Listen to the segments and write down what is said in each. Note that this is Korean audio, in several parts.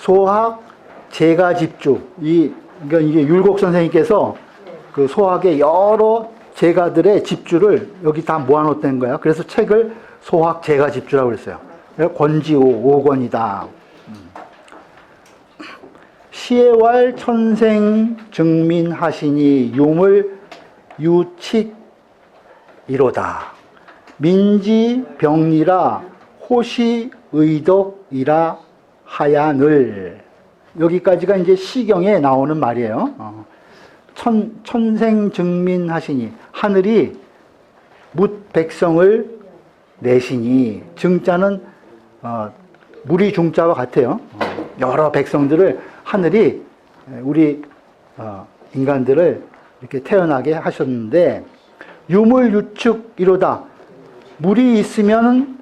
소학 제가집주, 그러니까 이게 율곡 선생님께서 그 소학의 여러 제가들의 집주를 여기 다 모아놓던 거예요. 그래서 책을 소학 제가집주라고 그랬어요. 권지오 5권이다. 시해왈 천생 증민하시니 유물 유칙 이로다. 민지 병리라 호시 의덕이라 하야늘. 여기까지가 이제 시경에 나오는 말이에요. 천생 증민하시니, 하늘이 뭇 백성을 내시니, 증자는 무리 중자와 같아요. 여러 백성들을 하늘이 우리 인간들을 이렇게 태어나게 하셨는데, 유물유축 이로다. 물이 있으면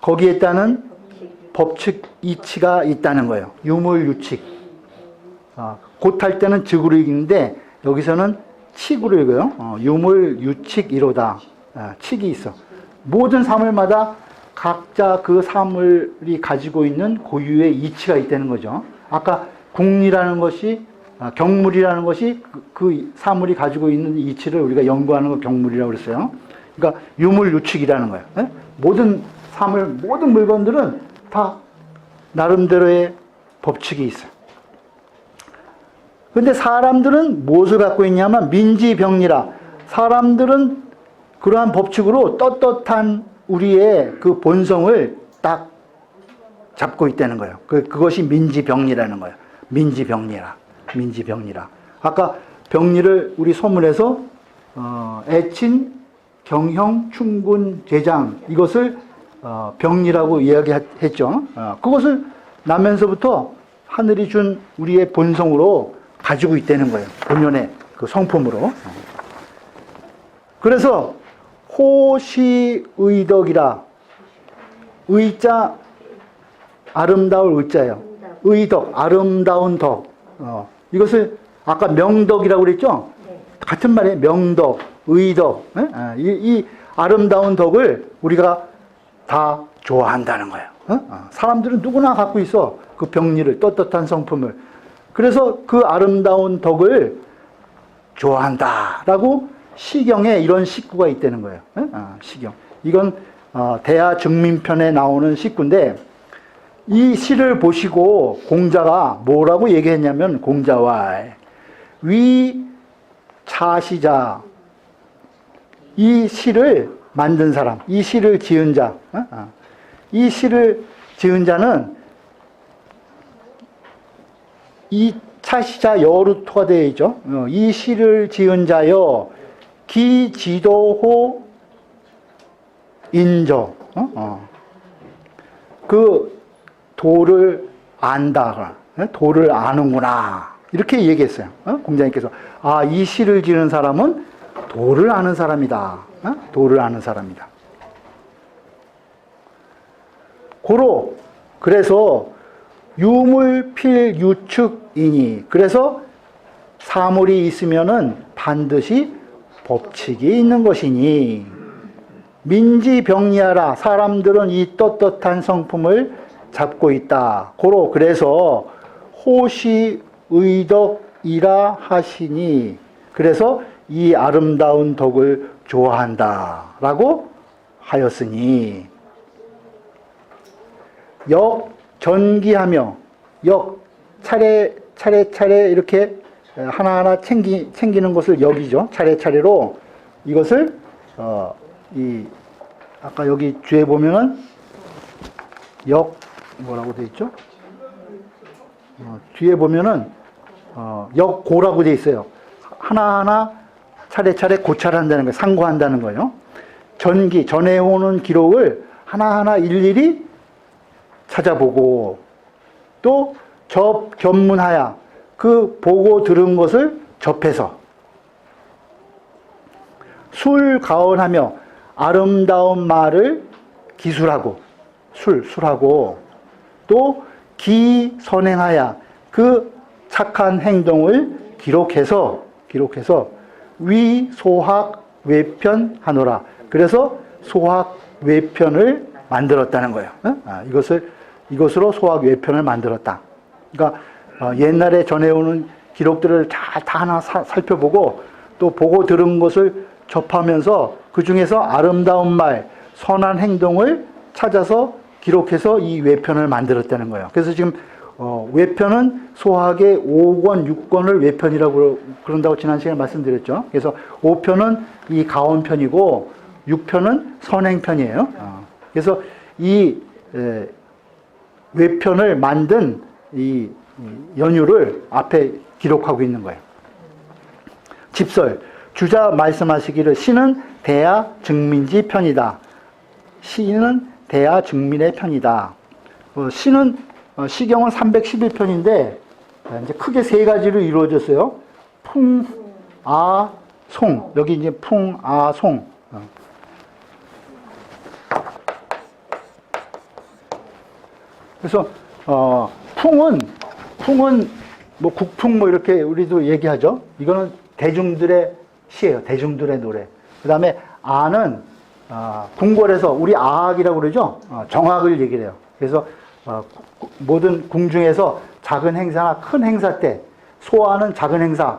거기에 따른 법칙 이치가 있다는 거예요. 유물유칙. 곧할 때는 즉으로 읽는데 여기서는 칙으로 읽어요. 유물유칙 이로다. 칙이 있어. 모든 사물마다 각자 그 사물이 가지고 있는 고유의 이치가 있다는 거죠. 아까 국리라는 것이, 경물이라는 것이 그 사물이 가지고 있는 이치를 우리가 연구하는 거 경물이라고 그랬어요. 그러니까 유물유축이라는 거예요. 모든 사물, 모든 물건들은 다 나름대로의 법칙이 있어요. 근데 사람들은 무엇을 갖고 있냐면 민지병리라. 사람들은 그러한 법칙으로 떳떳한 우리의 그 본성을 딱 잡고 있다는 거예요. 그것이 민지병리라는 거예요. 민지병리라. 민지병리라. 아까 병리를 우리 소문에서 애친, 경형, 충군, 제장, 이것을 병리라고 이야기했죠. 그것을 나면서부터 하늘이 준 우리의 본성으로 가지고 있다는 거예요. 본연의 그 성품으로. 그래서 호시의덕이라. 의자, 아름다울 의자예요. 의덕, 아름다운 덕. 이것을 아까 명덕이라고 그랬죠? 같은 말이에요. 명덕, 의덕. 이 아름다운 덕을 우리가 다 좋아한다는 거예요. 사람들은 누구나 갖고 있어. 그 병리를, 떳떳한 성품을. 그래서 그 아름다운 덕을 좋아한다라고 시경에 이런 식구가 있다는 거예요. 시경. 이건 대하 증민편에 나오는 식구인데, 이 시를 보시고 공자가 뭐라고 얘기했냐면, 공자와 위 차시자, 이 시를 만든 사람, 이 시를 지은 자, 이 시를 지은 자는 이 차시자 여루토가 되어 있죠. 이 시를 지은 자여 기지도호 인저. 그 도를 안다. 도를 아는구나. 이렇게 얘기했어요. 공자님께서. 이 시를 지은 사람은 도를 아는 사람이다. 도를 아는 사람이다. 그래서 유물필유축이니. 그래서 사물이 있으면은 반드시 법칙이 있는 것이니. 민지병리하라. 사람들은 이 떳떳한 성품을 잡고 있다. 그래서 호시의덕이라 하시니. 그래서 이 아름다운 덕을 좋아한다 라고 하였으니. 역전기하며, 차례차례 이렇게 하나하나 챙기는 것을 역이죠. 차례차례로 이것을 아까 여기 뒤에 보면은 뭐라고 되어 있죠? 뒤에 보면은 역고라고 되어 있어요. 하나하나 차례차례 고찰한다는 거예요. 상고한다는 거예요. 전해오는 기록을 하나하나 일일이 찾아보고, 또 견문하야, 그 보고 들은 것을 접해서 술가언하며 아름다운 말을 기술하고, 술하고, 또 기선행하야, 그 착한 행동을 기록해서 위소학 외편하노라. 그래서 소학 외편을 만들었다는 거예요. 이것으로 소학 외편을 만들었다. 그러니까 옛날에 전해오는 기록들을 다 하나 살펴보고 또 보고 들은 것을 접하면서 그 중에서 아름다운 말, 선한 행동을 찾아서 기록해서 이 외편을 만들었다는 거예요. 그래서 지금 외편은 소학의 5권, 6권을 외편이라고 그런다고 지난 시간에 말씀드렸죠. 그래서 5편은 이 가온편이고 6편은 선행편이에요. 그래서 이 외편을 만든 이 연유를 앞에 기록하고 있는 거예요. 집설. 주자 말씀하시기를 시는 대야 증민지 편이다. 시는 대야 증민의 편이다. 시는 시경은 311편인데 이제 크게 세 가지로 이루어졌어요. 풍, 아, 송. 여기 이제 풍, 아, 송. 그래서 풍은 뭐 국풍 뭐 이렇게 우리도 얘기하죠. 이거는 대중들의 시예요. 대중들의 노래. 그다음에 아는 궁궐에서 우리 아악이라고 그러죠. 정악을 얘기를 해요. 그래서 모든 궁중에서 작은 행사나 큰 행사 때 소아는 작은 행사,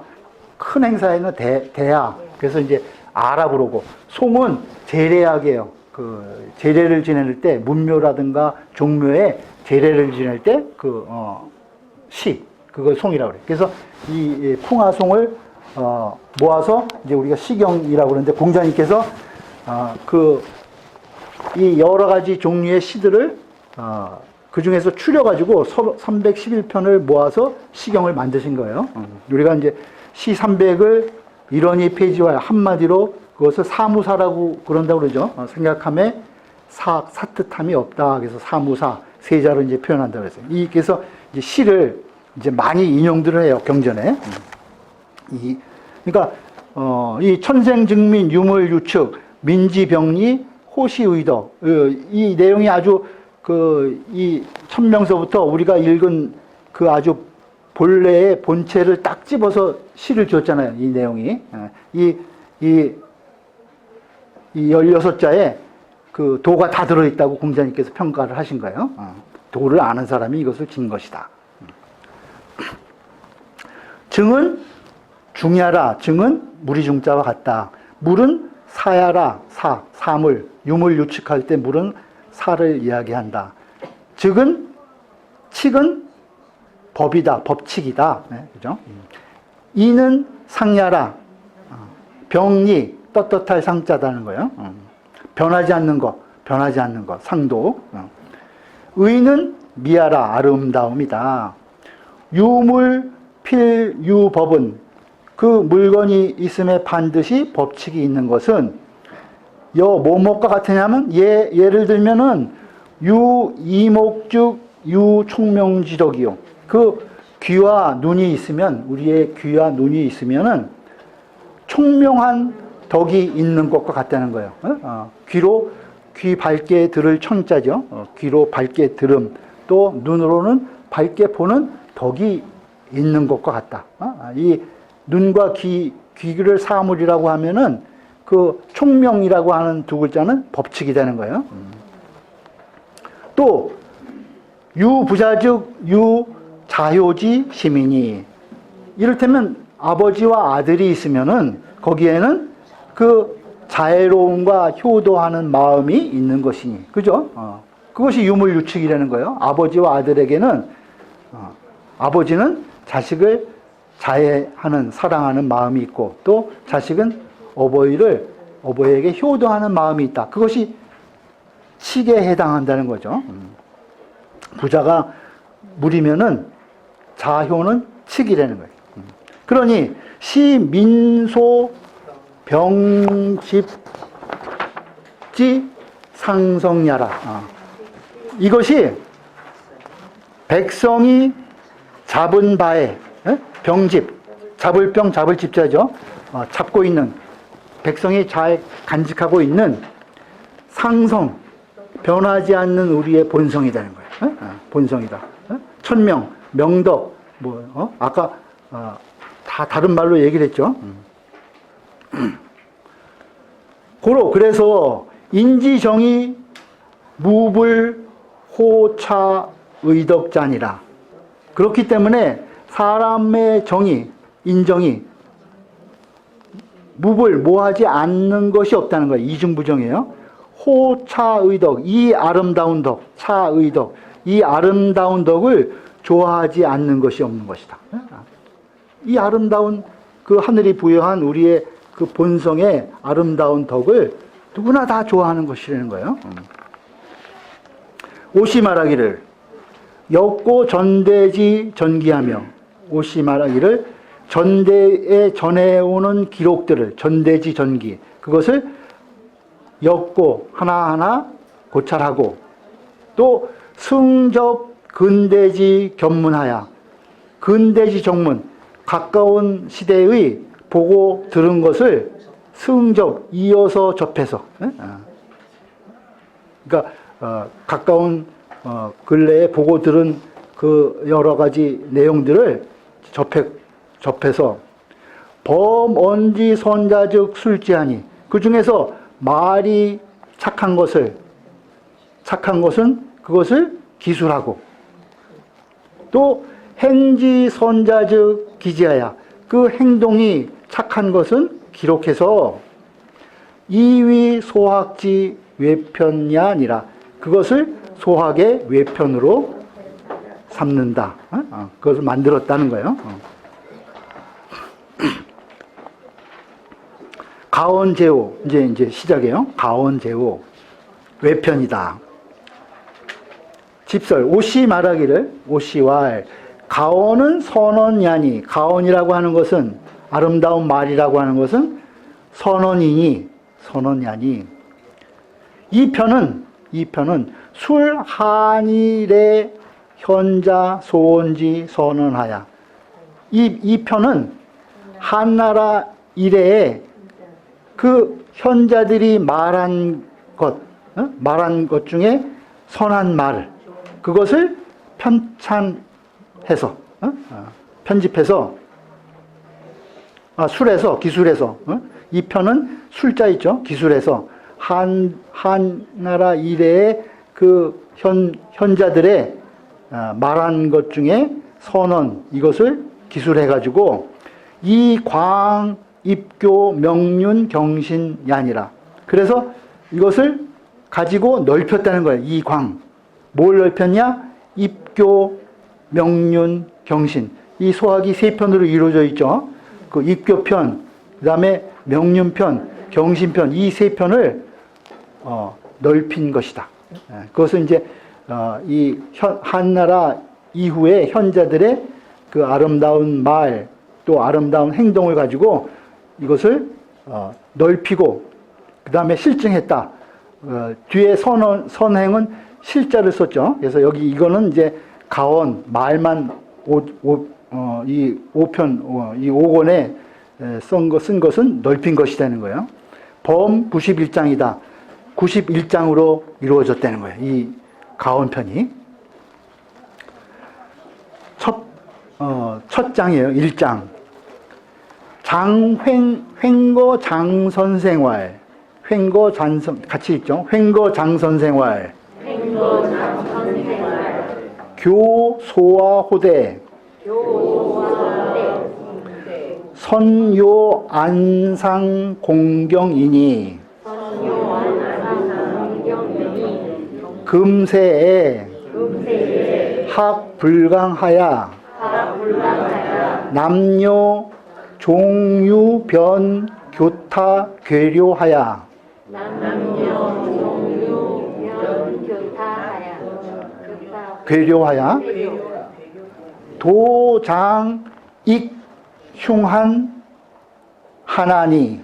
큰 행사에는 대야. 그래서 이제 아라 그러고 송은 제례악이에요. 그 제례를 지낼 때 문묘라든가 종묘에 제례를 지낼 때 그 시 그걸 송이라고 그래요. 그래서 이 풍하송을 모아서 이제 우리가 시경이라고 그러는데 공자님께서 이 여러 가지 종류의 시들을 그 중에서 추려가지고 311편을 모아서 시경을 만드신 거예요. 우리가 이제 시 300을 112페이지와 한마디로 그것을 사무사라고 그런다고 그러죠. 생각함에 사뜻함이 없다. 그래서 사무사, 세자로 이제 표현한다고 그랬어요. 그래서 이제 시를 이제 많이 인용들을 해요, 경전에. 그러니까, 이 천생증민, 유물유축, 민지병리, 호시의덕, 이 내용이 아주 이 천명서부터 우리가 읽은 그 아주 본래의 본체를 딱 집어서 시를 지었잖아요, 이 내용이. 이 16자에 그 도가 다 들어있다고 공자님께서 평가를 하신 거예요. 도를 아는 사람이 이것을 진 것이다. 증은 중야라. 증은 무리중자와 같다. 물은 사야라. 사물. 유물 유축할 때 물은 사를 이야기한다. 즉은 칙은 법이다. 법칙이다. 네, 그죠? 이는 상야라. 병리. 떳떳할 상자다는 거예요. 변하지 않는 것. 상도. 의는 미하라. 아름다움이다. 유물 필유법은 그 물건이 있음에 반드시 법칙이 있는 것은 뭐뭐과 같으냐면 예를 들면은 이목죽 총명지덕이요. 그 귀와 눈이 있으면 우리의 귀와 눈이 있으면은 총명한 덕이 있는 것과 같다는 거예요. 귀 밝게 들을 천자죠. 귀로 밝게 들음 또 눈으로는 밝게 보는 덕이 있는 것과 같다. 이 눈과 귀를 사물이라고 하면은 그 총명이라고 하는 두 글자는 법칙이 되는 거예요. 또 유부자즉 유자효지 시민이 이를테면 아버지와 아들이 있으면은 거기에는 그 자애로움과 효도하는 마음이 있는 것이니, 그죠? 그것이 유물유축이라는 거예요. 아버지와 아들에게는 아버지는 자식을 자애하는 사랑하는 마음이 있고 또 자식은 어버이에게 효도하는 마음이 있다. 그것이 칙에 해당한다는 거죠. 부자가 무리면은 자효는 칙이라는 거예요. 그러니 시민소 병십지 상성야라. 이것이 백성이 잡은 바에 병집, 잡을 병, 잡을 집자죠. 잡고 있는 백성이 잘 간직하고 있는 상성, 변하지 않는 우리의 본성이라는 거예요. 본성이다. 천명, 명덕, 아까 다 다른 말로 얘기를 했죠. 그래서 인지정이 무불 호차 의덕자니라. 그렇기 때문에 사람의 정의, 인정이 묵을 모하지 않는 것이 없다는 거예요. 이중부정이에요. 호차의덕, 이 아름다운 덕, 차의덕, 이 아름다운 덕을 좋아하지 않는 것이 없는 것이다. 이 아름다운 그 하늘이 부여한 우리의 그 본성의 아름다운 덕을 누구나 다 좋아하는 것이라는 거예요. 오시 말하기를 엮고 전대지 전기하며, 오시 말하기를 전대에 전해오는 기록들을, 전대지 전기, 그것을 엮고 하나하나 고찰하고, 또 승접 근대지 견문하야, 근대지 정문, 가까운 시대의 보고 들은 것을 승접, 이어서 접해서, 그러니까 가까운 근래에 보고 들은 그 여러 가지 내용들을 접해서 범언지 선자즉 술지하니, 그 중에서 말이 착한 것은 그것을 기술하고, 또 행지 선자즉 기지하야, 그 행동이 착한 것은 기록해서 이위 소학지 외편이 아니라 그것을 소학의 외편으로 삼는다. 그것을 만들었다는 거예요. 가원제오, 이제 시작이에요. 가원제오 외편이다. 집설 오시 말하기를, 오시왈 가원은 선언야니, 가원이라고 하는 것은, 아름다운 말이라고 하는 것은 선언야니, 이 편은 술한일의 현자 소원지 선언하야, 이 편은 한나라 이래에 그 현자들이 말한 것 중에 선한 말, 그것을 편찬해서, 편집해서, 기술해서, 이 편은 술자 있죠? 기술해서 한나라 이래의 그 현자들의 말한 것 중에 선언, 이것을 기술해가지고 이 광 입교 명륜 경신야니라. 그래서 이것을 가지고 넓혔다는 거예요. 이 광. 뭘 넓혔냐? 입교, 명륜, 경신. 이 소학이 세 편으로 이루어져 있죠. 그 입교편, 그 다음에 명륜편, 경신편, 이 세 편을 넓힌 것이다. 그것은 이제 이 한나라 이후에 현자들의 그 아름다운 말, 또 아름다운 행동을 가지고 이것을 넓히고, 그 다음에 실증했다. 뒤에 선행은 실자를 썼죠. 그래서 여기 이거는 이제 가원, 말만 이 5편, 이 5권에 쓴 것은 넓힌 것이 되는 거예요. 범 91장이다. 91장으로 이루어졌다는 거예요. 이 가원편이. 첫 장이에요. 1장. 횡거 장선생활. 횡거 장선, 같이 읽죠. 횡거 장선생활. 교소와 호대. 선요 안상 공경이니. 금세에 학 불강하야. 남녀 종유변 교타 괴료하야. 괴료하야. 도장 익흉한 하나니.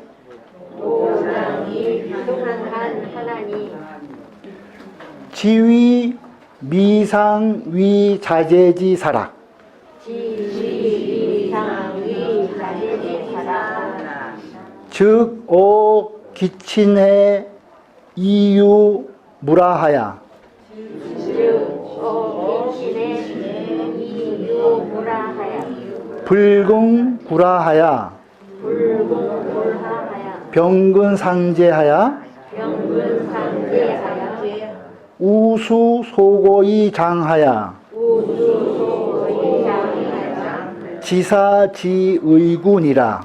지위 미상위 자재지 사락. 즉, 기친해 이유 무라하야. 불궁 구라하야. 병근 상제하야. 우수 소고이 장하야. 지사지의군이라.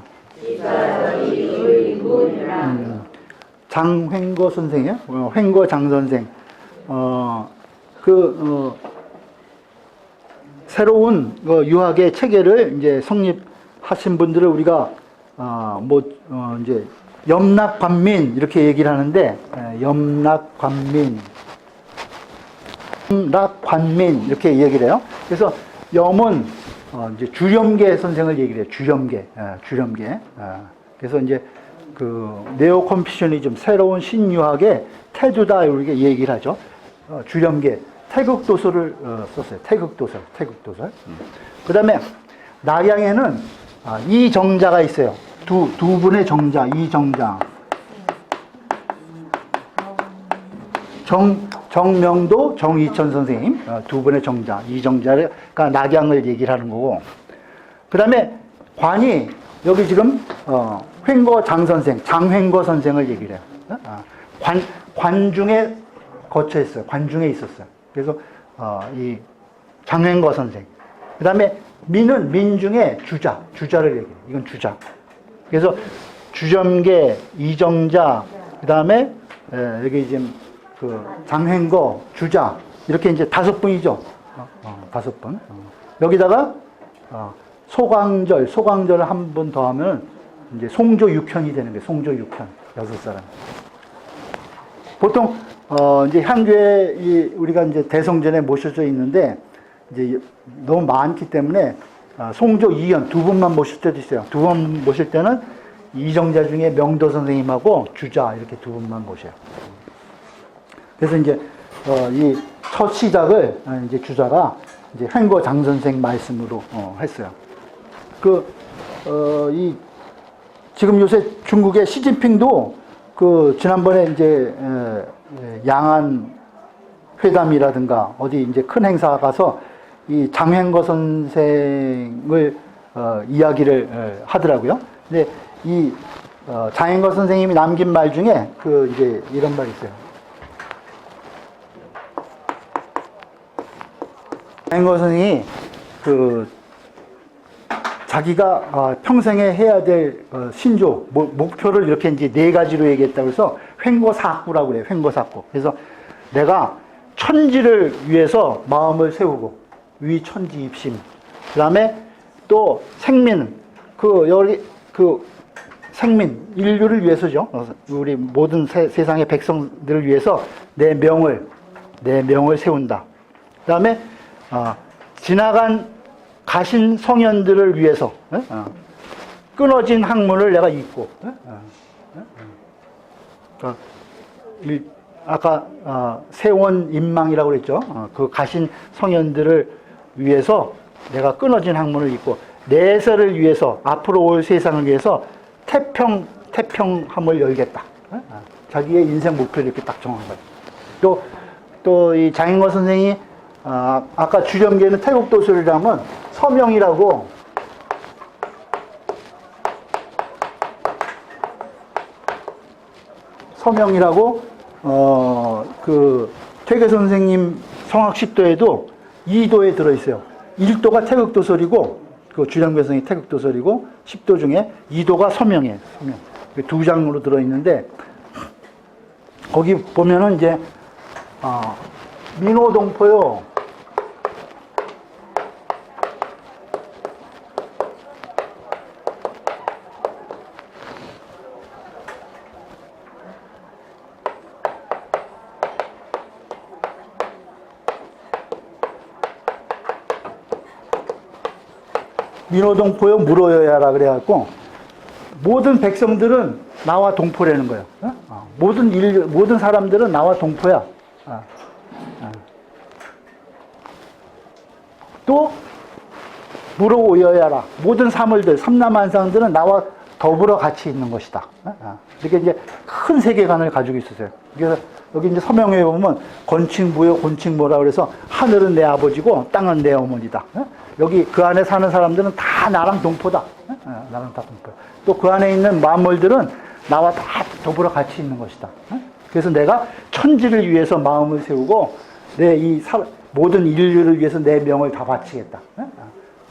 장횡거 선생이요? 횡거 장 선생. 새로운 유학의 체계를 이제 성립하신 분들을 우리가 이제 염락관민 이렇게 얘기를 하는데, 염락관민 이렇게 얘기를 해요. 그래서 염은 이제 주렴계 선생을 얘기를 해요. 주렴계. 그래서 이제 그 네오 컴피셔니즘, 새로운 신유학의 태두다 이렇게 얘기를 하죠. 주렴계 태극도서를 썼어요. 태극도서. 그다음에 낙양에는 이정자가 있어요. 두 분의 정자, 이정자. 정명도, 정이천 선생님, 두 분의 정자, 이정자가 낙양을 얘기를 하는 거고. 그 다음에 관이, 여기 지금, 횡거 장 선생, 장횡거 선생을 얘기를 해요. 관중에 거쳐 있어요. 관중에 있었어요. 그래서, 이 장횡거 선생. 그 다음에 민은 민중의 주자를 얘기해요. 이건 주자. 그래서 주점계, 이정자, 그 다음에, 여기 지금, 장횡거, 주자, 이렇게 이제 5분이죠. 5분. 여기다가, 소광절을 한 번 더 하면, 이제 송조 6현이 되는 거예요. 송조 6현. 6사람. 보통, 이제 향교에 우리가 이제 대성전에 모셔져 있는데, 이제 너무 많기 때문에, 송조 2현 2분만 모실 때도 있어요. 2번 모실 때는 이정자 중에 명도 선생님하고 주자, 이렇게 2분만 모셔요. 그래서 이제 이 첫 시작을 이제 주자가 이제 횡거 장 선생 말씀으로 했어요. 지금 요새 중국의 시진핑도 지난번에 이제 양안 회담이라든가 어디 이제 큰 행사 가서 이 장횡거 선생을 이야기를 하더라고요. 근데 이 장횡거 선생님이 남긴 말 중에 이제 이런 말이 있어요. 장횡거 선생이 자기가 평생에 해야 될 신조 목표를 이렇게 이제 4가지로 얘기했다고 해서 횡거사학구라고 그래요. 횡거사학구. 그래서 내가 천지를 위해서 마음을 세우고 위천지입심. 그다음에 또 생민 생민 인류를 위해서죠. 우리 모든 세상의 백성들을 위해서 내 명을 세운다. 그다음에 지나간 가신 성현들을 위해서 끊어진 학문을 내가 잇고 아까 세원인망이라고 그랬죠. 그 가신 성현들을 위해서 내가 끊어진 학문을 잇고 내세를 위해서 앞으로 올 세상을 위해서 태평함을 열겠다. 자기의 인생 목표를 이렇게 딱 정한 거예요. 또 이 장인거 선생이 아까 주렴계는 태국도서를 하면 서명이라고 퇴계 선생님 성학 10도에도 2도에 들어있어요. 1도가 태극도설이고 주렴계 선생이 태극도설이고 10도 중에 2도가 서명이에요. 서명. 2장으로 들어있는데 거기 보면은 이제 민호동포요. 민호동포요 물어여야라 그래갖고 모든 백성들은 나와 동포라는 거예요. 모든 사람들은 나와 동포야. 또 물어오여야라. 모든 사물들, 삼남한상들은 나와 더불어 같이 있는 것이다. 이렇게 이제 큰 세계관을 가지고 있었어요. 그래서 여기 이제 서명에 보면 건칭부여 건칭모라 그래서 하늘은 내 아버지고 땅은 내 어머니다. 여기 그 안에 사는 사람들은 다 나랑 동포다. 나랑 다 동포야. 또 그 안에 있는 만물들은 나와 다 더불어 같이 있는 것이다. 그래서 내가 천지를 위해서 마음을 세우고 모든 인류를 위해서 내 명을 다 바치겠다.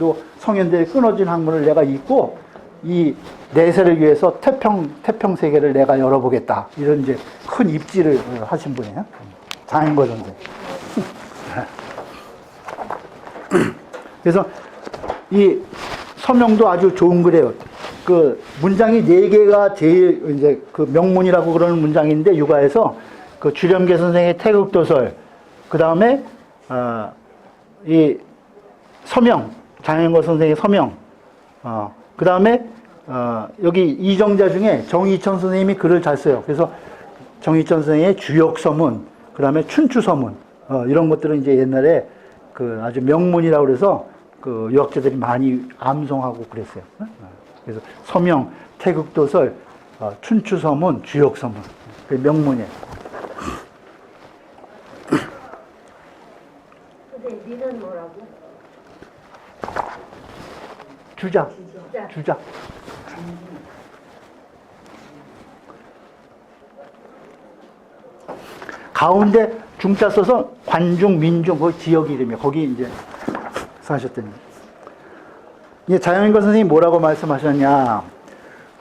또 성현대의 끊어진 학문을 내가 읽고 이 내세를 위해서 태평 세계를 내가 열어보겠다. 이런 이제 큰 입지를 하신 분이에요. 장인거 선생. 그래서 이 서명도 아주 좋은 글이에요. 그 문장이 4개가 제일 이제 그 명문이라고 그러는 문장인데 육아에서 그 주렴계 선생의 태극도설, 그 다음에 이 서명, 장인거 선생의 서명, 그 다음에 여기 이정자 중에 정이천 선생님이 글을 잘 써요. 그래서 정이천 선생의 주역서문, 그 다음에 춘추서문, 이런 것들은 이제 옛날에 그 아주 명문이라고 그래서 그 유학자들이 많이 암송하고 그랬어요. 그래서 서명, 태극도설, 춘추서문, 주역서문, 그 명문이에요. 근데 니는 뭐라고? 주작. 가운데 중자 써서 관중, 민중, 그 지역 이름이에요. 거기 이제 사셨더니. 이제 자연인권 선생님이 뭐라고 말씀하셨냐.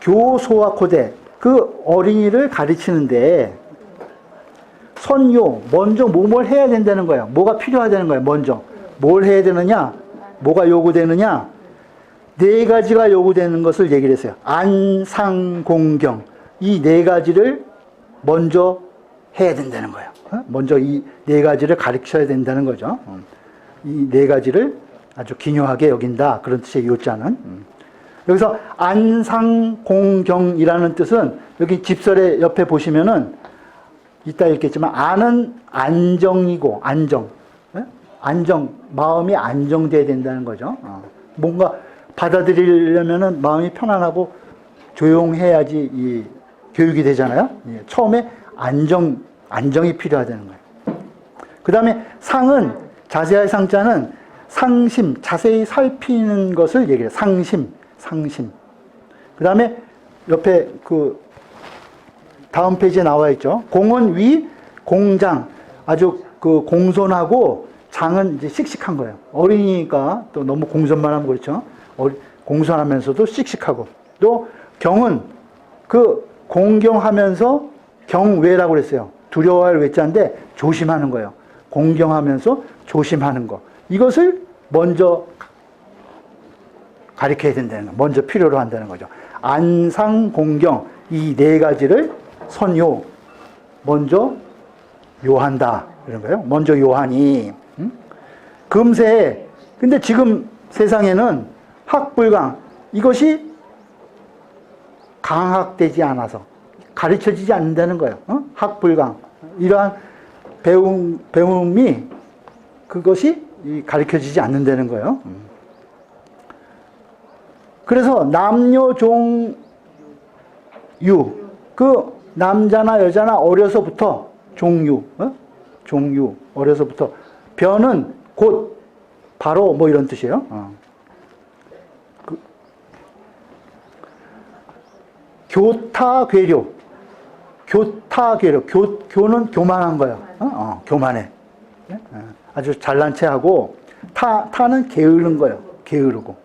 교소와 고대, 그 어린이를 가르치는데 선요, 먼저 뭘 해야 된다는 거예요. 뭐가 필요하다는 거예요. 먼저. 뭘 해야 되느냐? 뭐가 요구되느냐? 4가지가 요구되는 것을 얘기를 했어요. 안상공경. 이 4가지를 먼저 해야 된다는 거예요. 먼저 이 4가지를 가르쳐야 된다는 거죠. 이 4가지를 아주 기묘하게 여긴다. 그런 뜻의 요자는. 여기서 안상공경이라는 뜻은 여기 집설의 옆에 보시면은 이따 읽겠지만 안은 안정이고 안정. 안정. 마음이 안정돼야 된다는 거죠. 뭔가 받아들이려면은 마음이 편안하고 조용해야지 이 교육이 되잖아요. 처음에 안정이 필요하다는 거예요. 그 다음에 상은, 자세할 상자는 상심, 자세히 살피는 것을 얘기해요. 상심. 그 다음에 옆에 그 다음 페이지에 나와 있죠. 공은 위, 공장. 아주 그 공손하고 장은 이제 씩씩한 거예요. 어린이니까 또 너무 공손만 하면 그렇죠. 공손하면서도 씩씩하고. 또 경은 그 공경하면서 경외라고 그랬어요. 두려워할 외자인데 조심하는 거예요. 공경하면서 조심하는 거. 이것을 먼저 가르쳐야 된다는 거. 먼저 필요로 한다는 거죠. 안상공경, 이 4가지를 선요, 먼저 요한다. 이런 거예요. 먼저 요하니. 금세. 근데 지금 세상에는 학불강, 이것이 강학되지 않아서 가르쳐지지 않는다는 거예요. 학불강. 이러한 배움이 그것이 가르쳐지지 않는다는 거예요. 그래서 남녀 종유, 그 남자나 여자나 어려서부터 종유, 어려서부터 변은 곧 바로 뭐 이런 뜻이에요. 교타괴료, 교는 교만한 거예요. 교만해. 아주 잘난 체하고, 타는 게으른 거예요. 게으르고.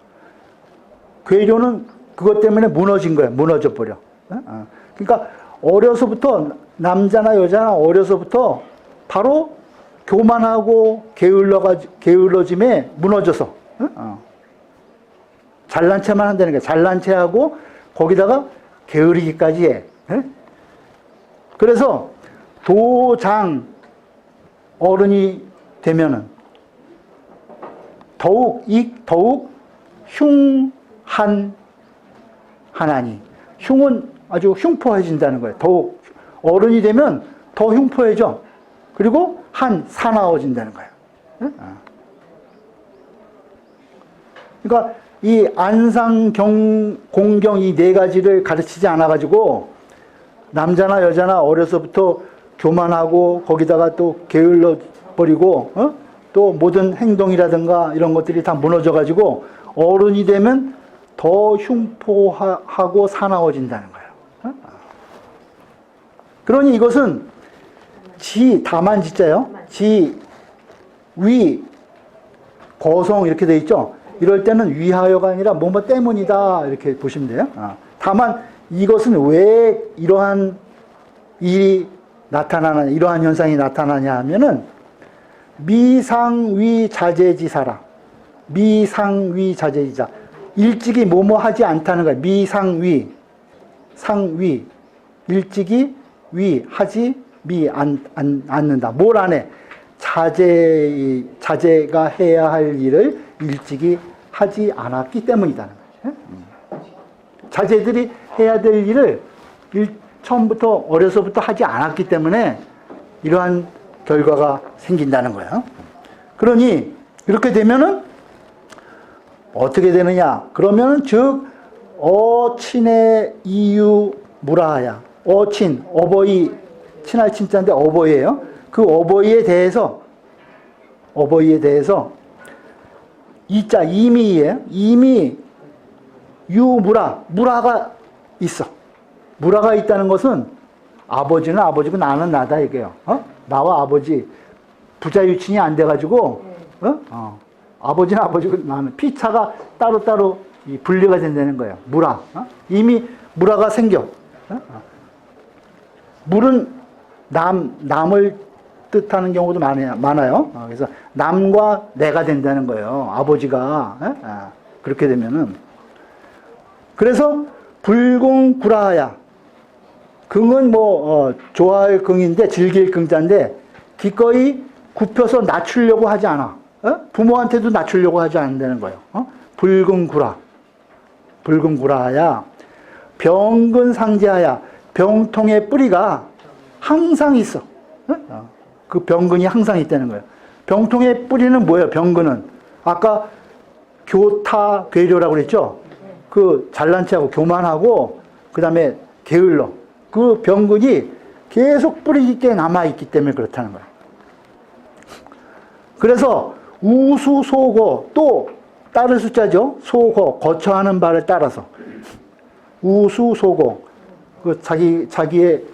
괴료는 그것 때문에 무너진 거예요. 무너져 버려. 그러니까 어려서부터, 남자나 여자나 어려서부터 바로 교만하고 게을러짐에 무너져서, 잘난 체만 한다는 거예요. 잘난 체하고, 거기다가 게으르기까지 해. 그래서 도장 어른이 되면은 더욱 흉하나니. 흉은 아주 흉포해진다는 거예요. 더욱 어른이 되면 더 흉포해져. 그리고 사나워진다는 거예요. 그러니까 이 안상공경 이 4가지를 가르치지 않아가지고 남자나 여자나 어려서부터 교만하고 거기다가 또 게을러 버리고 또 모든 행동이라든가 이런 것들이 다 무너져가지고 어른이 되면 더 흉포하고 사나워진다는 거예요. 그러니 이것은 다만 지자요. 위, 거성 이렇게 돼 있죠. 이럴 때는 위하여가 아니라 뭐뭐 때문이다 이렇게 보시면 돼요. 다만 이것은 왜 이러한 일이 나타나냐, 이러한 현상이 나타나냐 하면은 미상위자재지사라. 미상위자재지자. 일찍이 뭐뭐 하지 않다는 거야. 미상위, 상위, 일찍이 위 하지 않는다. 뭘 안 해? 자제가 해야 할 일을 일찍이 하지 않았기 때문이다는 거죠. 자제들이 해야 될 일을 처음부터 어려서부터 하지 않았기 때문에 이러한 결과가 생긴다는 거예요. 그러니 이렇게 되면은 어떻게 되느냐? 그러면은 즉 어친의 이유 무라하야. 어친, 어버이, 친할 친자인데 어버이예요. 그 어버이에 대해서 이자 이미예요. 이미 무라가 있어. 무라가 있다는 것은 아버지는 아버지고 나는 나다 이게요. 나와 아버지 부자 유친이 안 돼가지고 아버지는 아버지고 나는 피차가 따로따로 분리가 된다는 거예요. 무라. 이미 무라가 생겨. 물은 남을 뜻하는 경우도 많아요. 그래서 남과 내가 된다는 거예요. 아버지가. 그렇게 되면은. 그래서 불공구라야. 긍은 좋아할 긍인데 즐길 긍자인데 기꺼이 굽혀서 낮추려고 하지 않아. 부모한테도 낮추려고 하지 않는다는 거예요. 불근구라야. 병근상제하야. 병통의 뿌리가 항상 있어. 그 병근이 항상 있다는 거예요. 병통의 뿌리는 뭐예요? 병근은 아까 교타괴료라고 그랬죠. 그 잘난 체하고 교만하고 그 다음에 게을러. 그 병근이 계속 뿌리 깊게 남아있기 때문에 그렇다는 거예요. 그래서 우수소고 또 따를 숫자죠. 소고 거처하는 바를 따라서 우수소고 그 자기의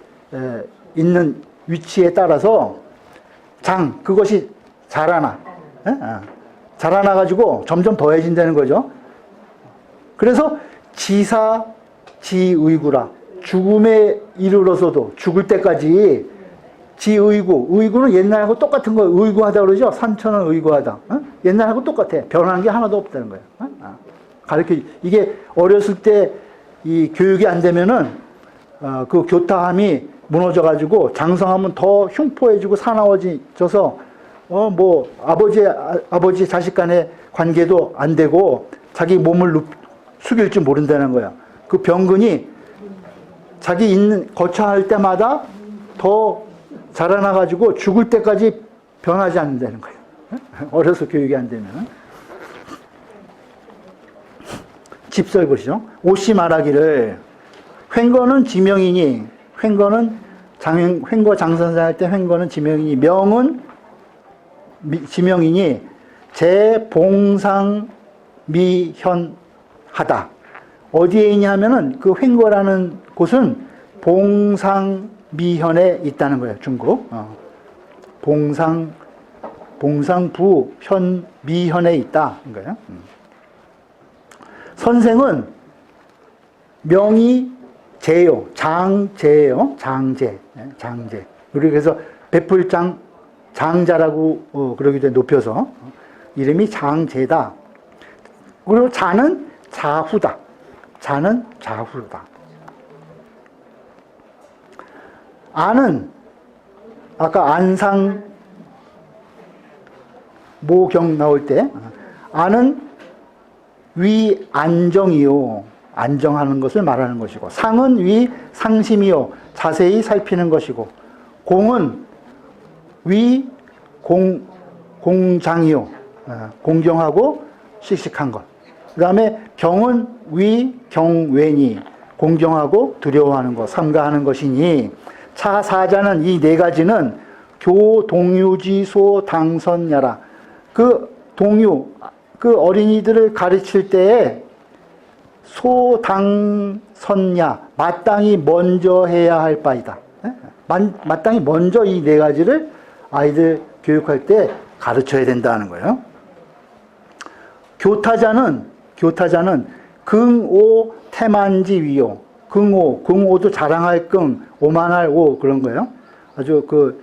있는 위치에 따라서 그것이 자라나 자라나 가지고 점점 더해진다는 거죠. 그래서 지사지의구라. 죽음에 이르러서도 죽을 때까지 의구는 옛날하고 똑같은 거예요. 의구하다 그러죠. 산천은 의구하다. 옛날하고 똑같아. 변하는 게 하나도 없다는 거예요. 이게 어렸을 때 이 교육이 안 되면은 그 교타함이 무너져가지고 장성하면 더 흉포해지고 사나워져서 아버지 자식 간의 관계도 안 되고 자기 몸을 숙일 줄 모른다는 거야. 그 병근이 자기 거처할 때마다 더 자라나가지고 죽을 때까지 변하지 않는다는 거예요. 어려서 교육이 안 되면. 집설 보시죠. 옷이 말하기를 횡거는 지명이니 횡거 장선사 할 때 횡거는 지명이니 명은 지명이니 제봉상미현하다. 어디에 있냐 하면은 그 횡거라는 곳은 봉상미현에 있다는 거예요. 중국. 봉상부 현미현에 있다. 거예요. 선생은 명이 제요, 장제예요. 장제. 우리 그래서 베풀장 장자라고 그러기도 해 높여서 이름이 장제다. 그리고 자는 자후다. 안은 아까 안상 모경 나올 때 안은 위 안정이요. 안정하는 것을 말하는 것이고 상은 위 상심이요. 자세히 살피는 것이고 공은 위 공장이요. 공정하고 씩씩한 것. 그 다음에 경은 위 경외니 공정하고 두려워하는 것, 삼가하는 것이니 차사자는 이 네 가지는 교동유지소 당선야라. 그 어린이들을 가르칠 때에 소당선야, 마땅히 먼저 해야 할 바이다. 마땅히 먼저 이 네 가지를 아이들 교육할 때 가르쳐야 된다는 거예요. 교타자는 긍오 태만지 위요. 긍오도 자랑할 끙, 오만할 오 그런 거예요. 아주 그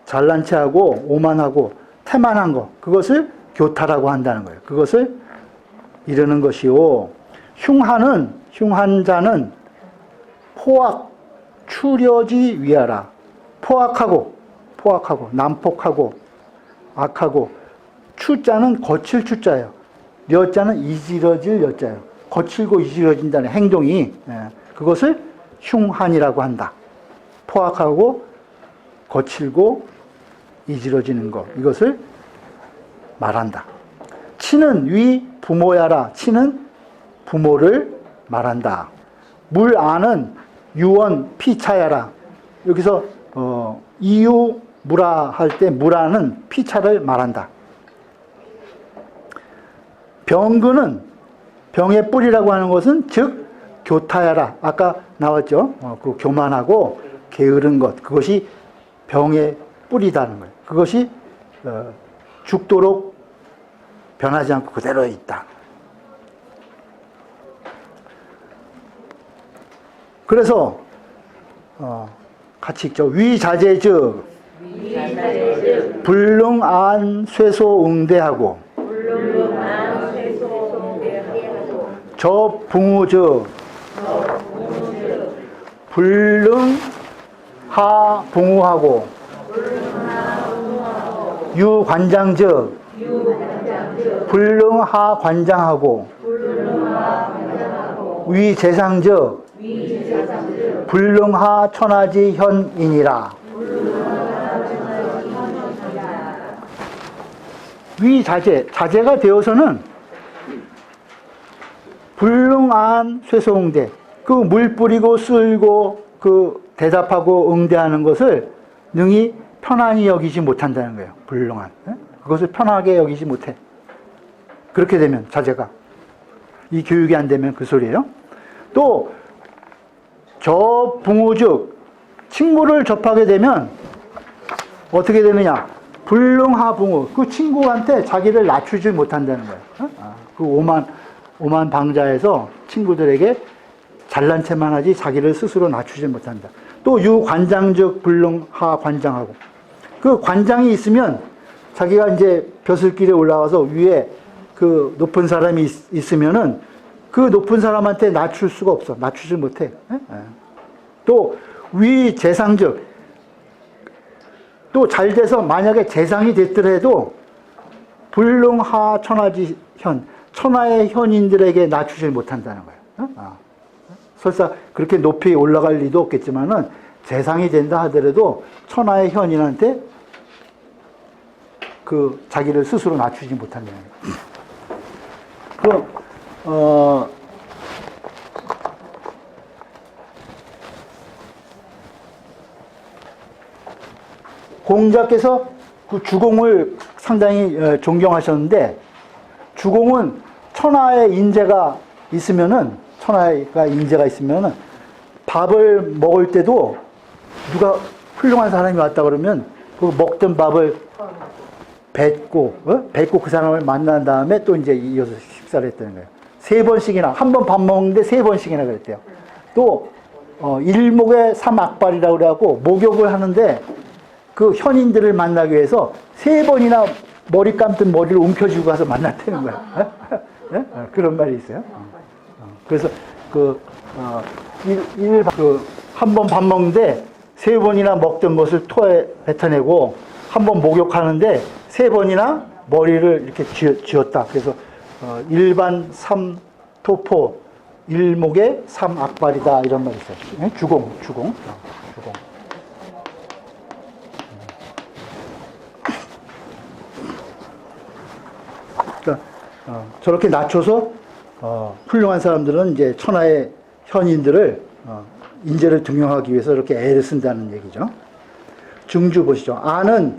잘난 체하고 오만하고 태만한 거, 그것을 교타라고 한다는 거예요. 그것을 이르는 것이요. 흉한자는 포악 추려지 위하라. 포악하고 난폭하고 악하고, 추자는 거칠 추자예요. 려자는 이지러질 여자예요. 거칠고 이지러진다는 행동이, 그것을 흉한이라고 한다. 포악하고 거칠고 이지러지는 것, 이것을 말한다. 치는 위 부모야라. 치는 부모를 말한다. 물아는 유언 피차야라. 여기서 이유 무라 할 때 무라는 피차를 말한다. 병근은 병의 뿌리라고 하는 것은 즉 교타야라. 아까 나왔죠. 그 교만하고 게으른 것, 그것이 병의 뿌리다는 거예요. 그것이 죽도록 변하지 않고 그대로 있다. 그래서 같이 읽죠. 위자재즉 불능안 쇠소응대하고 저붕우즉 불능하붕우하고 유관장즉 불능하관장하고 위재상즉 불능하천하지현이니라. 자제가 되어서는 불능안 쇠소응대, 그 물 뿌리고 쓸고 그 대답하고 응대하는 것을 능히 편안히 여기지 못한다는 거예요. 불능한. 그것을 편하게 여기지 못해. 그렇게 되면 자제가. 이 교육이 안 되면 그 소리예요. 또 저붕우즉 친구를 접하게 되면 어떻게 되느냐? 불능하붕우, 그 친구한테 자기를 낮추지 못한다는 거예요. 그 오만 방자에서 친구들에게 잘난 체만 하지 자기를 스스로 낮추지 못한다. 또 유관장즉 불능하관장하고, 그 관장이 있으면 자기가 이제 벼슬길에 올라가서 위에 그 높은 사람이 있으면은 그 높은 사람한테 낮출 수가 없어. 낮추지 못해. 또 위재상즉, 또 잘 돼서 만약에 재상이 됐더라도 불능하천하지현, 천하의 현인들에게 낮추지 못한다는 거예요. 설사 그렇게 높이 올라갈 리도 없겠지만은 재상이 된다 하더라도 천하의 현인한테 그 자기를 스스로 낮추지 못한다는 거예요. 공자께서 그 주공을 상당히 존경하셨는데, 주공은 천하의 인재가 있으면은 밥을 먹을 때도 누가 훌륭한 사람이 왔다 그러면 그 먹던 밥을 뱉고 그 사람을 만난 다음에 또 이제 이어서 식사를 했다는 거예요. 3번씩이나, 한 번 밥 먹는데 3번씩이나 그랬대요. 또 일목의 삼악발이라고 그래갖고 목욕을 하는데 그 현인들을 만나기 위해서 3번이나 머리 감던 머리를 움켜쥐고 가서 만났다는 거야. 그런 말이 있어요. 그래서 한 번 밥 먹는데 3번이나 먹던 것을 토에 뱉어내고, 한 번 목욕하는데 3번이나 머리를 이렇게 쥐었다. 그래서 일반 삼토포, 일목의 삼악발이다, 이런 말이 있어요. 주공. 그러니까 저렇게 낮춰서 훌륭한 사람들은 이제 천하의 현인들을 인재를 등용하기 위해서 이렇게 애를 쓴다는 얘기죠. 증주 보시죠. 안은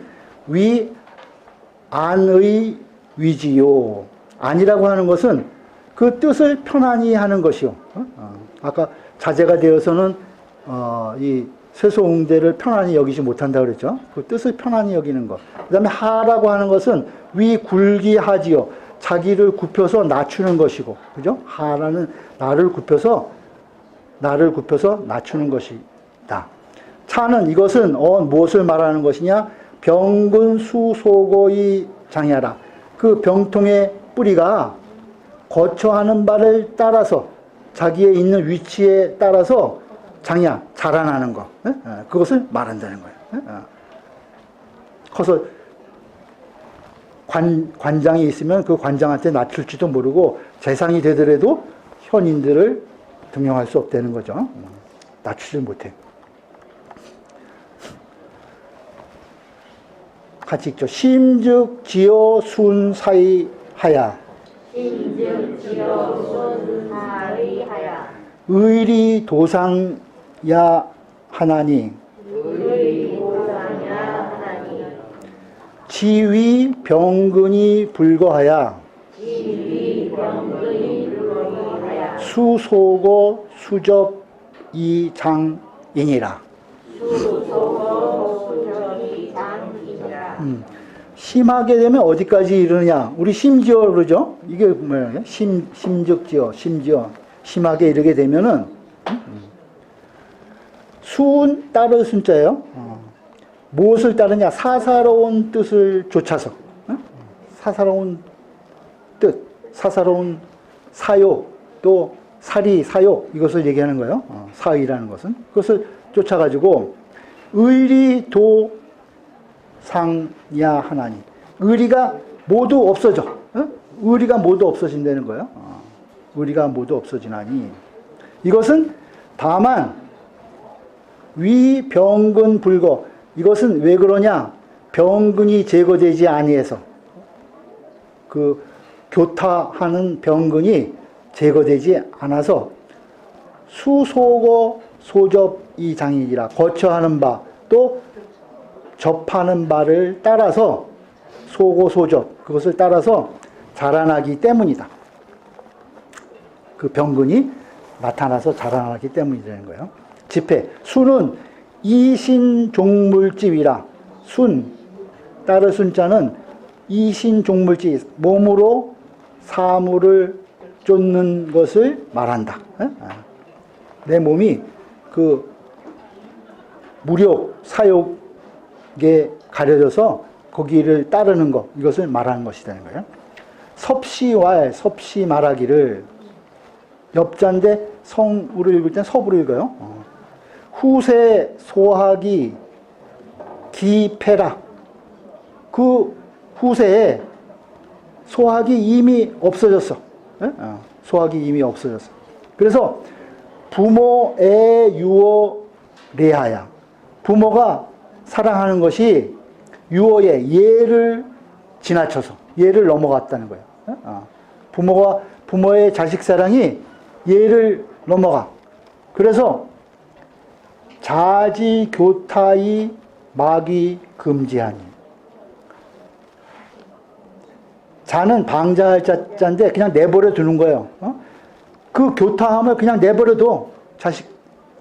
안의 위지요. 안이라고 하는 것은 그 뜻을 편안히 하는 것이요. 아까 자제가 되어서는 이 쇠소응대를 편안히 여기지 못한다고 그랬죠. 그 뜻을 편안히 여기는 것. 그 다음에 하라고 하는 것은 위 굴기하지요. 자기를 굽혀서 낮추는 것이고, 그죠? 하라는 나를 굽혀서 낮추는 것이다. 차는 이것은 무엇을 말하는 것이냐? 병근 수소고의 장야라. 그 병통의 뿌리가 거처하는 바를 따라서 자기의 있는 위치에 따라서 장야, 자라나는 거. 그것을 말한다는 거예요. 커서 관장이 있으면 그 관장한테 낮출지도 모르고 재상이 되더라도 현인들을 등용할 수 없다는 거죠. 낮추지 못해. 같이 읽죠. 심즉 지어 순 사이 하야. 심즉 지어 순 사이 하야. 의리 도상야 하나니. 의리 도상야 하나니. 지위 병근이 불거하야. 지위 병근이 불거하야. 수소고 수접 이 장이니라. 수소고 수적이 장이니라. 심하게 되면 어디까지 이르느냐? 우리 심지어 그러죠? 이게 뭐예요? 심즉지어, 심지어. 심하게 이르게 되면은, 수은 따를 순자예요. 무엇을 따르냐? 사사로운 뜻을 좇아서. 사사로운 뜻, 사사로운 사욕, 또 사리, 사욕, 이것을 얘기하는 거예요. 사의라는 것은. 그것을 쫓아가지고, 의리, 도, 상야 하나니. 의리가 모두 없어져. 의리가 모두 없어진다는 거예요. 의리가 모두 없어지나니. 이것은 다만 위 병근 불거. 이것은 왜 그러냐? 병근이 제거되지 아니해서 그 교타하는 병근이 제거되지 않아서 수소고 소접 이 장이니라. 거처하는 바 또 접하는 바를 따라서 소고 소접 그것을 따라서 자라나기 때문이다. 그 병근이 나타나서 자라나기 때문이라는 거예요. 집회 수는 이신종물집이라. 순 따를 순자는 이신종물집 몸으로 사물을 쫓는 것을 말한다. 내 몸이 그 무력 사욕에 가려져서 거기를 따르는 것, 이것을 말하는 것이라는 거예요. 섭시왈, 섭시 말하기를, 엽자인데 성으로 읽을 땐 섭으로 읽어요. 후세 소학이 기패라. 그 후세에 소학이 이미 없어졌어. 소학이 이미 없어졌어. 그래서 부모의 유어 레하야. 부모가 사랑하는 것이 유어의 예를 지나쳐서 예를 넘어갔다는 거예요. 부모의 자식 사랑이 예를 넘어가. 그래서 자지 교타이 마귀 금지하니. 자는 방자할 자인데 그냥 내버려 두는 거예요. 그 교타함을 그냥 내버려둬. 자식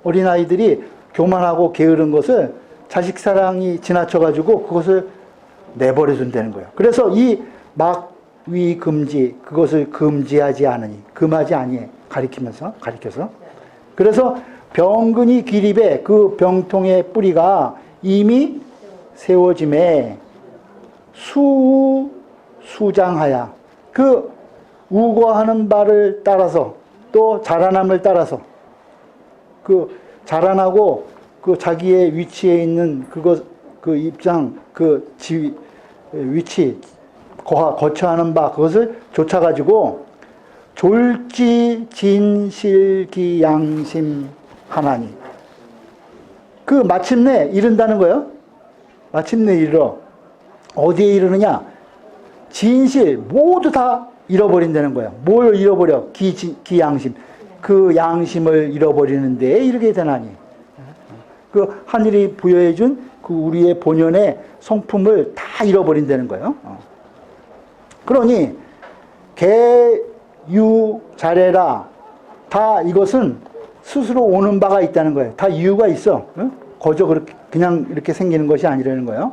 어린아이들이 교만하고 게으른 것을 자식 사랑이 지나쳐가지고 그것을 내버려 둔다는 거예요. 그래서 이 막위 금지, 그것을 금지하지 않으니, 금하지 아니해. 가리켜서. 그래서 병근이 기립에 그 병통의 뿌리가 이미 세워짐에 수장하야. 그 우거하는 바를 따라서 또 자라남을 따라서 그 자라나고 그 자기의 위치에 있는 그것, 그 입장, 그 위치, 거처하는 바, 그것을 쫓아가지고 졸지 진실기 양심 하나니. 그 마침내 이른다는 거예요. 마침내 이르러. 어디에 이르느냐? 진실, 모두 다 잃어버린다는 거예요. 뭘 잃어버려? 기양심. 그 양심을 잃어버리는 데에 이르게 되나니. 그 하늘이 부여해준 그 우리의 본연의 성품을 다 잃어버린다는 거예요. 그러니 개유 잘해라. 다 이것은 스스로 오는 바가 있다는 거예요. 다 이유가 있어. 거저 그렇게 그냥 이렇게 생기는 것이 아니라는 거예요.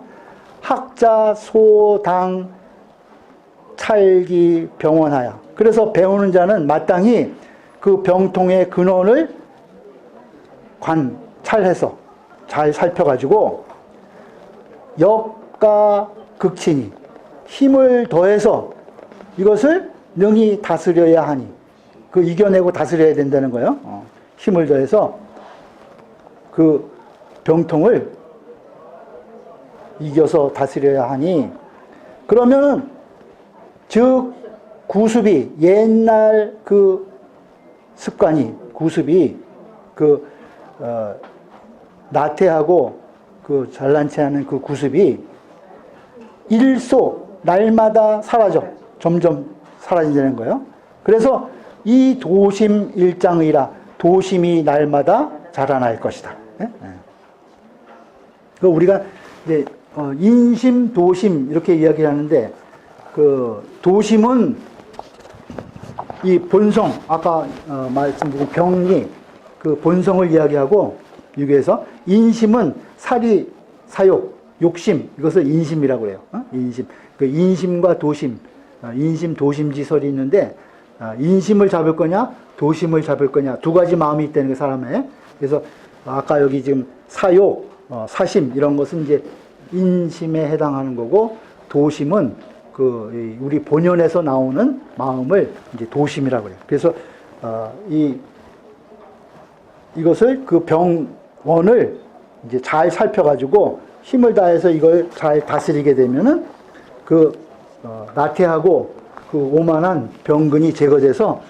학자 소당 찰기 병원하여. 그래서 배우는 자는 마땅히 그 병통의 근원을 관찰해서 잘 살펴가지고 역과 극치니 힘을 더해서 이것을 능히 다스려야 하니, 그 이겨내고 다스려야 된다는 거예요. 힘을 더해서 그 병통을 이겨서 다스려야 하니, 그러면은 즉 구습이, 옛날 그 습관이, 구습이 그 나태하고 그 잘난 체하는 그 구습이 일소 날마다 사라져, 점점 사라진다는 거예요. 그래서 이 도심 일장의라, 도심이 날마다 자라날 것이다. 예? 그 우리가 이제 인심, 도심 이렇게 이야기하는데, 그 도심은 이 본성, 아까 말씀드린 병리, 그 본성을 이야기하고 유교에서, 인심은 사리, 사욕, 욕심, 이것을 인심이라고 해요. 인심. 그 인심과 도심, 인심, 도심지설이 있는데, 인심을 잡을 거냐, 도심을 잡을 거냐, 두 가지 마음이 있다는 게 사람에. 그래서 아까 여기 지금 사욕, 사심 이런 것은 이제 인심에 해당하는 거고, 도심은 그 우리 본연에서 나오는 마음을 이제 도심이라고 그래요. 그래서 이것을 그 병원을 이제 잘 살펴가지고 힘을 다해서 이걸 잘 다스리게 되면은 그 나태하고 그 오만한 병근이 제거돼서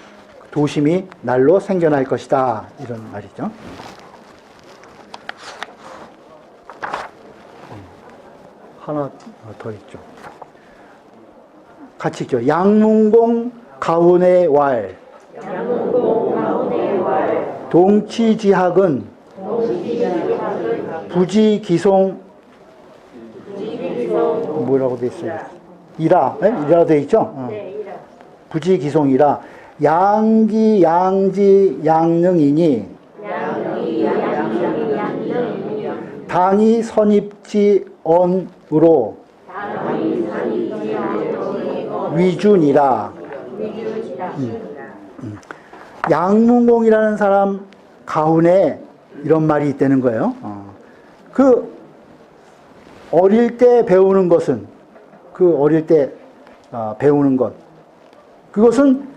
도심이 날로 생겨날 것이다, 이런 말이죠. 하나 더 있죠. 같이 있죠. 양문공 가운의 왈. 동치지학은 부지기송 뭐라고 돼 있어요? 이라, 네? 이라 돼 있죠? 부지기송이라 양기 양지 양능이니 당이 선입지 언으로 위준이라. 양문공이라는 사람 가운에 이런 말이 있다는 거예요. 그 어릴 때 배우는 것은, 그 어릴 때 배우는 것, 그것은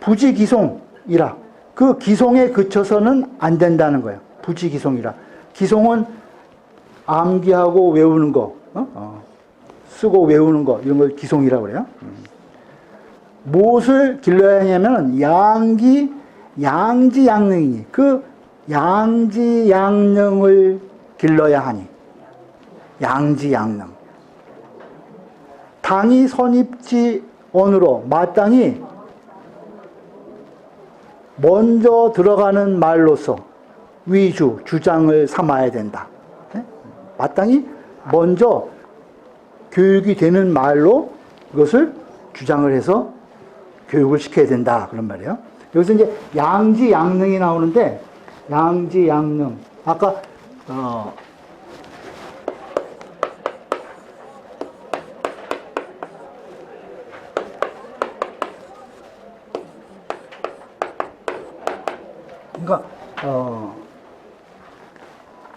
부지기송이라. 그 기송에 그쳐서는 안 된다는 거예요. 부지기송이라. 기송은 암기하고 외우는 거, 쓰고 외우는 거, 이런 걸 기송이라고 그래요. 무엇을 길러야 하냐면 양기, 양지 양능이니, 그 양지 양능을 길러야 하니, 양지 양능. 당이 선입지 언으로, 마땅히 먼저 들어가는 말로서 위주, 주장을 삼아야 된다. 마땅히 먼저 교육이 되는 말로 그것을 주장을 해서 교육을 시켜야 된다, 그런 말이에요. 여기서 이제 양지 양능이 나오는데, 양지 양능, 아까 그러니까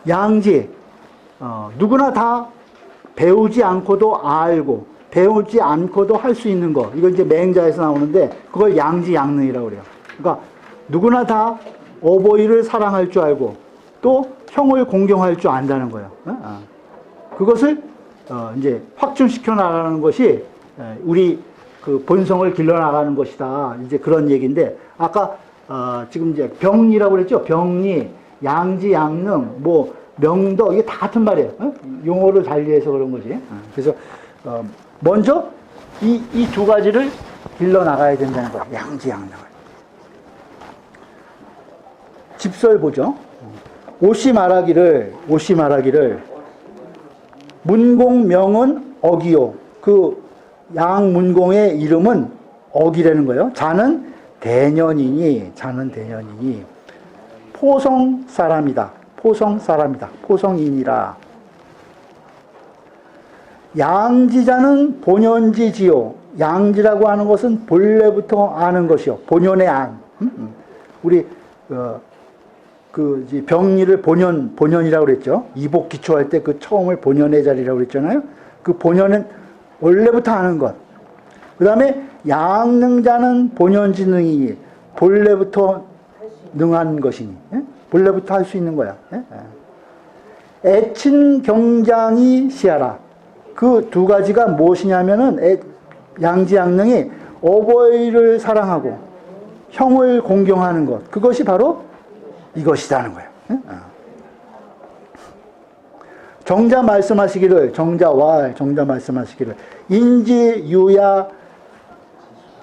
양지, 누구나 다 배우지 않고도 알고 배우지 않고도 할 수 있는 거, 이거 이제 맹자에서 나오는데 그걸 양지 양능이라고 그래요. 그러니까 누구나 다 어버이를 사랑할 줄 알고 또 형을 공경할 줄 안다는 거예요. 그것을 이제 확증시켜 나가는 것이 우리 그 본성을 길러 나가는 것이다, 이제 그런 얘기인데, 아까 지금 이제 병리라고 그랬죠. 병리, 양지 양능, 뭐 명도, 이게 다 같은 말이에요. 용어를 달리해서 그런 거지. 그래서 먼저 이 두 가지를 길러 나가야 된다는 거야. 양지 양능을. 집설 보죠. 옷이 말하기를 문공명은 어기요. 그 양문공의 이름은 어기라는 거예요. 자는 대년이니 포성 사람이다. 포성인이라. 양지자는 본연지지요. 양지라고 하는 것은 본래부터 아는 것이요. 본연의 안. 우리 이제 병리를 본연이라고 그랬죠. 이복 기초할 때 그 처음을 본연의 자리라고 그랬잖아요. 그 본연은 원래부터 아는 것. 그 다음에 양능자는 본연지능이니 본래부터 능한 것이니. 예? 본래부터 할 수 있는 거야. 예? 애친 경장이 시하라. 그 두 가지가 무엇이냐면은 양지양능이 어버이를 사랑하고 형을 공경하는 것. 그것이 바로 이것이라는 거예요. 예? 정자 말씀하시기를, 정자 말씀하시기를, 인지, 유야,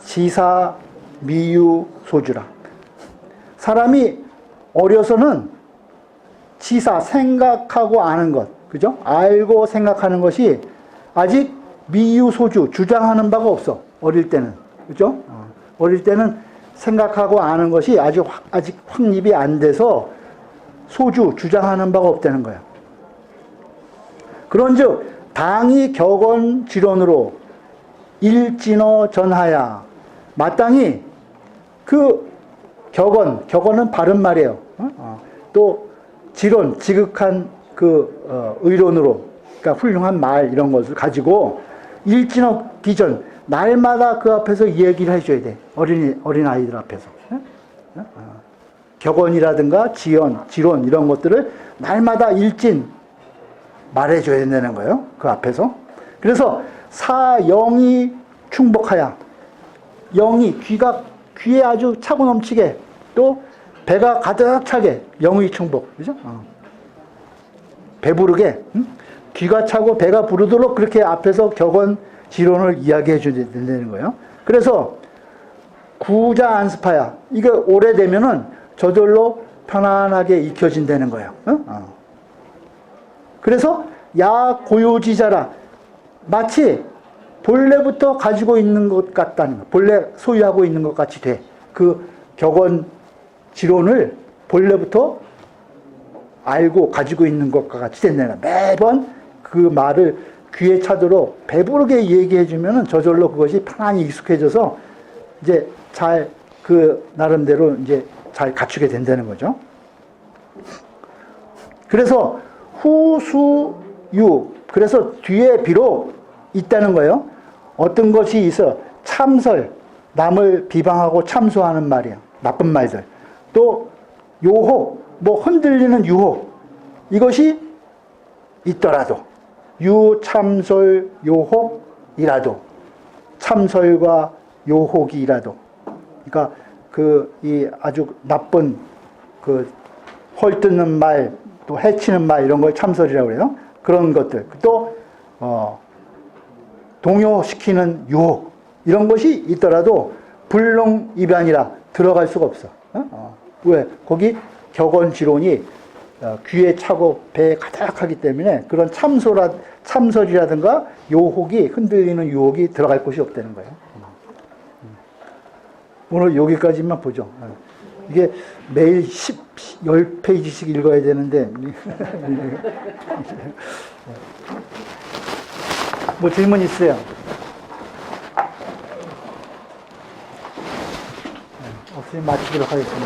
지사, 미유, 소주라. 사람이 어려서는 지사, 생각하고 아는 것, 그죠? 알고 생각하는 것이 아직 미유, 소주, 주장하는 바가 없어. 어릴 때는. 그죠? 어릴 때는 생각하고 아는 것이 아직 확립이 안 돼서 소주, 주장하는 바가 없다는 거야. 그런즉 당이 격언 지론으로 일진어 전하야. 마땅히 그 격언은 바른 말이에요. 또 지론, 지극한 그 의론으로, 그러니까 훌륭한 말 이런 것을 가지고 일진어 기전, 날마다 그 앞에서 얘기를 해줘야 돼. 어린 아이들 앞에서. 격언이라든가 지론 이런 것들을 날마다 일진 말해줘야 된다는 거예요. 그 앞에서. 그래서 사영이 충복하야. 영이, 귀에 아주 차고 넘치게, 또 배가 가득 차게, 영의 충복. 그죠? 배부르게, 귀가 차고 배가 부르도록 그렇게 앞에서 격언, 지론을 이야기해 줘야 된다는 거예요. 그래서 구자 안습하야. 이거 오래되면은 저절로 편안하게 익혀진다는 거예요. 그래서 야 고요지자라. 마치 본래부터 가지고 있는 것 같다는 거. 본래 소유하고 있는 것 같이 돼. 그 격언 지론을 본래부터 알고 가지고 있는 것과 같이 된다는 거예요. 매번 그 말을 귀에 차도록 배부르게 얘기해 주면은 저절로 그것이 편안히 익숙해져서 이제 잘 그 나름대로 이제 잘 갖추게 된다는 거죠. 그래서 후수유, 그래서 뒤에 비록 있다는 거예요. 어떤 것이 있어. 참설, 남을 비방하고 참소하는 말이야. 나쁜 말들. 또 요혹, 뭐 흔들리는 유혹. 이것이 있더라도 유참설 요혹이라도, 참설과 요혹이라도, 그러니까 이 아주 나쁜 그 헐뜯는 말, 또 해치는 말 이런 걸 참설이라고 그래요. 그런 것들. 또 동요시키는 유혹 이런 것이 있더라도 불능입안이라 들어갈 수가 없어. 왜? 거기 격언지론이 귀에 차고 배에 가득하기 때문에 그런 참설이라든가 요혹이, 흔들리는 유혹이 들어갈 곳이 없다는 거예요. 오늘 여기까지만 보죠. 이게 매일 10페이지씩 읽어야 되는데 뭐 질문 있어요? 없으면 마치도록 하겠습니다.